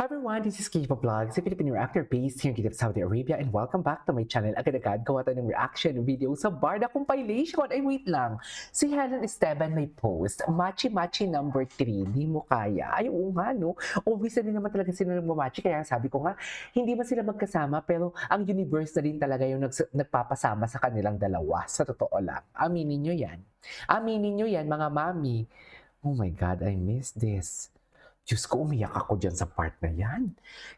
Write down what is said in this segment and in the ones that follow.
Hi everyone, this is Kiva Vlogs, a Filipino reactor based here in Jeddah, Saudi Arabia, and welcome back to my channel. Agad-agad gawa tayo ng reaction video sa Barda compilation. Ay wait lang, si Helen Esteban may post, Machi-Machi number 3, di mo kaya. Ay oo nga no, obvious na din naman talaga sila nagmamachi, kaya sabi ko nga, hindi man sila magkasama pero ang universe na din talaga yung nagpapasama sa kanilang dalawa, sa totoo lang. Aminin nyo yan. Aminin nyo yan mga mami. Oh my God, I miss this. Diyos ko, umiyak ako dyan sa part na yan.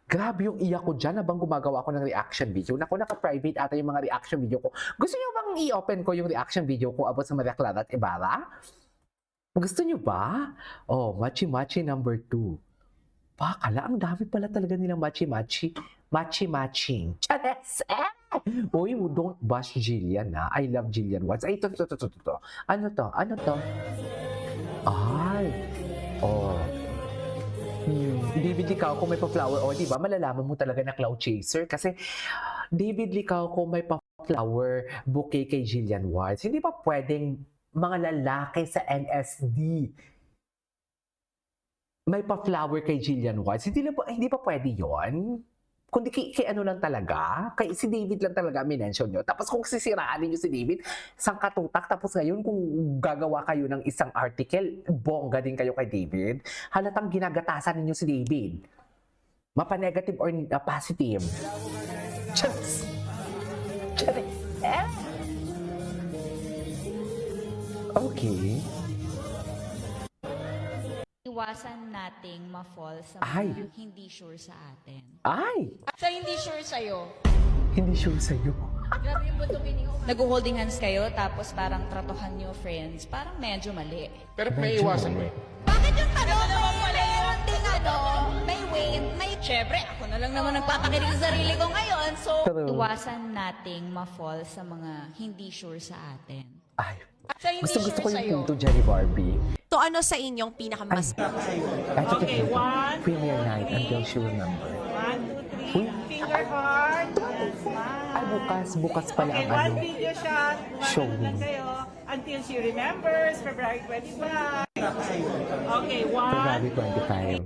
Grabe yung iyak ko dyan habang gumagawa ako ng reaction video. Naku, naka-private ata yung mga reaction video ko. Gusto niyo bang i-open ko yung reaction video ko about sa Maria Clara at Ibarra? Gusto niyo ba? Oh, Machi-Machi number 2. Bakala, ang dami pala talaga nilang Machi-Machi. Machi-Matching. Chares! Uy, don't bash Jillian ha. I love Jillian once. Ay, ito. Ano to? Ay. Oh. David Licao kung may pa-flower, o di ba malalaman mo talaga na cloud chaser kasi David Licao kung may pa-flower bouquet kay Jillian Watts, hindi pa pwedeng mga lalaki sa NSD may pa-flower kay Jillian Watts, hindi pa pwede yon. Kundi kay ano lang talaga, kay si David lang talaga minention nyo. Tapos kung sisiraan niyo si David, sangkatutak, tapos ngayon kung gagawa kayo ng isang article, bongga din kayo kay David, halatang ginagatasan ninyo si David. Mapa-negative or positive. Just. Okay. Iwasan nating ma-fall sa Ay. mga hindi sure sa atin. Ay! Sa hindi sure sa'yo. Hindi sure sa'yo. Grabe yung bundok iniho. Nag-holding hands kayo, tapos parang tratohan nyo friends. Parang medyo mali. Pero may iwasan mo eh. Bakit yung tanong may ding May weight, may... Siyempre, ako na lang naman nagpapakinig sa sarili ko ngayon. So, Iwasan nating ma-fall sa mga hindi sure sa atin. Ay. sa hindi Gusto sure ko yung sa'yo. punto, Jenny Barbie. So ano sa inyong pinakamas... Okay, Premiere night until she remember. 1, 2, 3. Finger heart. Yes, smile. Ay, bukas pala Okay, ang one video shot. show. Lang kayo until she remembers. February 25. Okay, 1. February 25.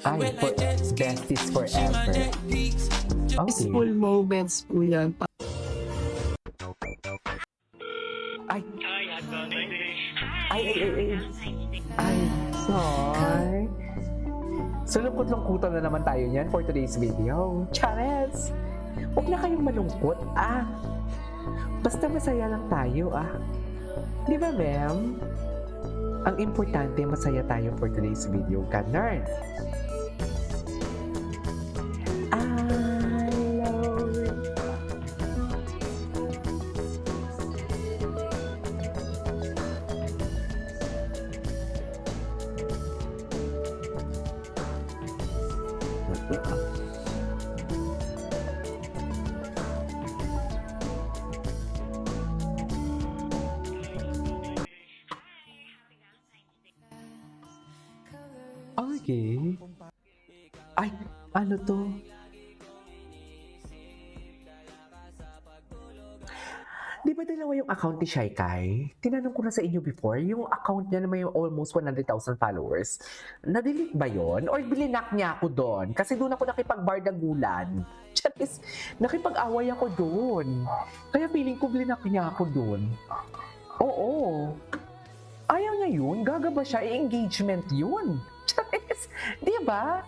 Ay, for besties forever. Okay. Full moments po yan. Ay. Ay, sorry. So, lungkot-lungkutan na naman tayo niyan for today's video. Chares! Huwag na kayong malungkot, ah. Basta masaya lang tayo, ah. Di ba, ma'am? Ang importante, masaya tayo for today's video. Ganun. I love you. Okay. Ay, ano to? Di ba dalawa yung account ni Shy Kai? Tinanong ko na sa inyo before, yung account niya na may almost 100,000 followers. Na-delete ba yon? Or bilinak niya ako doon? Kasi doon ako nakipagbardagulan. Charis, nakipag-away ako doon. Kaya feeling ko bilinak niya ako doon. Oo. Ayaw niya yun? Gaga ba siya? I-engagement yun. Charis, di ba?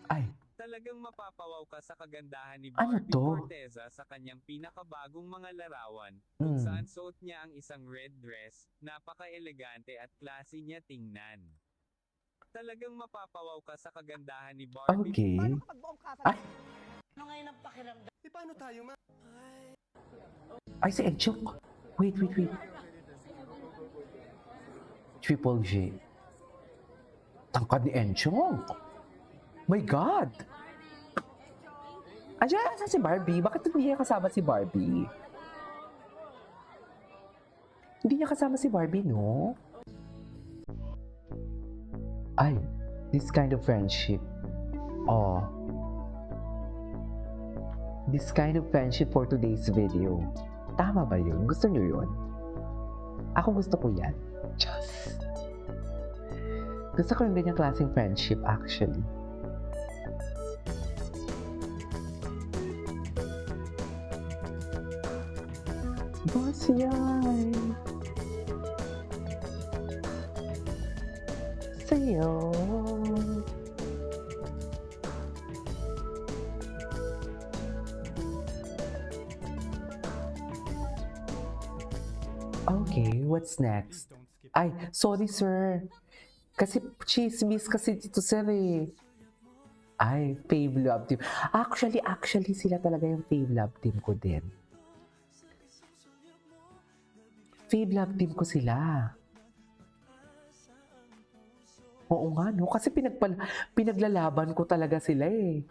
Ay, Talagang mapapawaw ka sa kagandahan ni Ano Barbie to? Forteza sa kanyang pinakabagong mga larawan, kung Mm. saan suot niya ang isang red dress, napaka-elegante at classy niya tingnan. Talagang mapapawaw ka sa kagandahan ni Barbie. okay. Ay, Ano ngayon ang pakiramdam? ay si Enchok. Wait. Triple J. Tangkad ni Enchok. My God! Andiyan sa si Barbie? Bakit hindi niya kasama si Barbie? Hindi niya kasama si Barbie, no? Ay, this kind of friendship. Oh. This kind of friendship for today's video. Tama ba yun? Gusto nyo yun? Ako gusto ko yan. Just. Gusto ko yung ganyang klaseng friendship actually. Boss yan. Sa'yo. Okay, what's next? Ay, sorry sir. Kasi chismis kasi dito sir eh. Ay, fave love team. Actually sila talaga yung fave love team ko din. Fave love team ko sila. Oo nga no, kasi pinaglalaban ko talaga sila eh.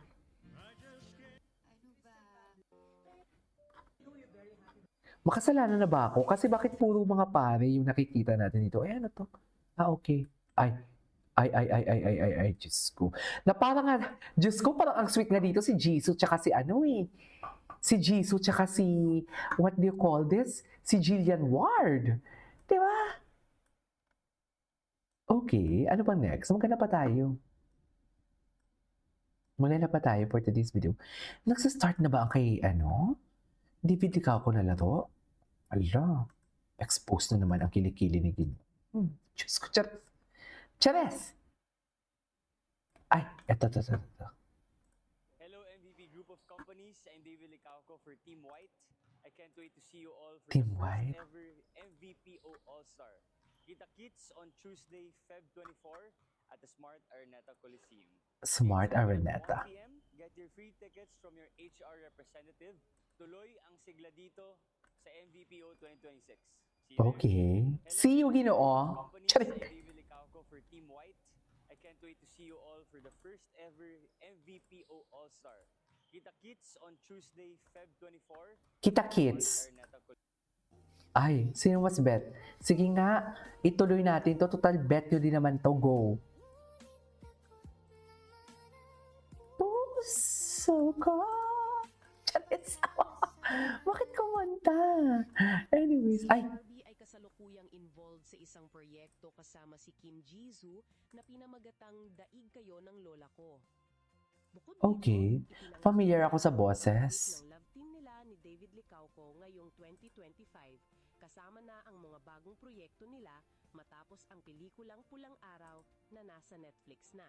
Makasalanan na ba ako? Kasi bakit puro mga pare yung nakikita natin dito? Eh, ano to? Ah, okay. Ay, Diyos ko. Na parang nga, Diyos ko, parang ang sweet nga dito si Jisoo tsaka si ano eh. Si Jisoo tsaka si, what do you call this? Si Jillian Ward. Diba? Okay, ano pa next? Maganda pa tayo. Maganda pa tayo for today's video. Nagsa-start na ba ang kay, David Licao ko na laro? Ala, expose na naman ang kilikili ni Gino. Diyos ko, Chares! Ay, eto. Hello MVP Group of Companies, I'm David Licauco for Team White. I can't wait to see you all for Team the White? first ever MVPO All-Star. Kita-kits on Tuesday, Feb 24 at the Smart Araneta Coliseum. Smart At Araneta. 1 PM, get your free tickets from your HR representative. Tuloy ang sigla dito sa MVPO 2026. See you there. Okay. Hello, See you, MVP Group of Ginoo. Companies, Charis. I'm David Licauco for Team White. I can't wait to see you all for the first ever MVPO All-Star. Kita-kits on Tuesday, Feb 24. Kita kids. Araneta Coliseum. Ay, sino mas bet? Sige nga, ituloy natin to. Total bet nyo din naman to. Go. Puso ko. Charis. Bakit kumanta? Anyways, ay, Barbie ay kasalukuyang involved sa isang proyekto kasama si Kim Jisoo na pinamagatang Daig Kayo ng Lola Ko. Bukod dito, Okay. ipinanganak Familiar ako sa ang boses. ng love team nila ni David Licauco ngayong 2025 kasama na ang mga bagong proyekto nila matapos ang pelikulang Pulang Araw na nasa Netflix na.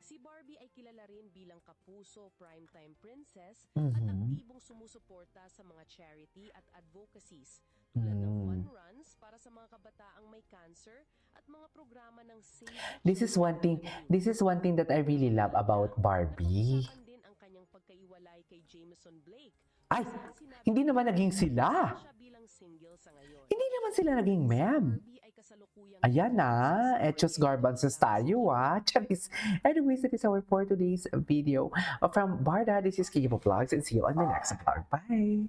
Si Barbie ay kilala rin bilang kapuso primetime princess at aktibong sumusuporta sa mga charity at advocacies tulad ng fun runs para sa mga kabataang may cancer at mga programa ng Save the This is Children. this is one thing that I really love about Barbie. Napag-usapan din ang kanyang pagkaiwalay kay Jameson Blake. Ay, Kung saan sinabi hindi niya naman naging na sila. siya bilang single sa ngayon. Hindi naman sila naging mem. Barbie ay kasalukuyang Ayan na, Echos Garbanzos tayo Charis. Anyways, that is our for today's video. From Barda, this is Kiki Vlogs and see you on the next vlog. Bye!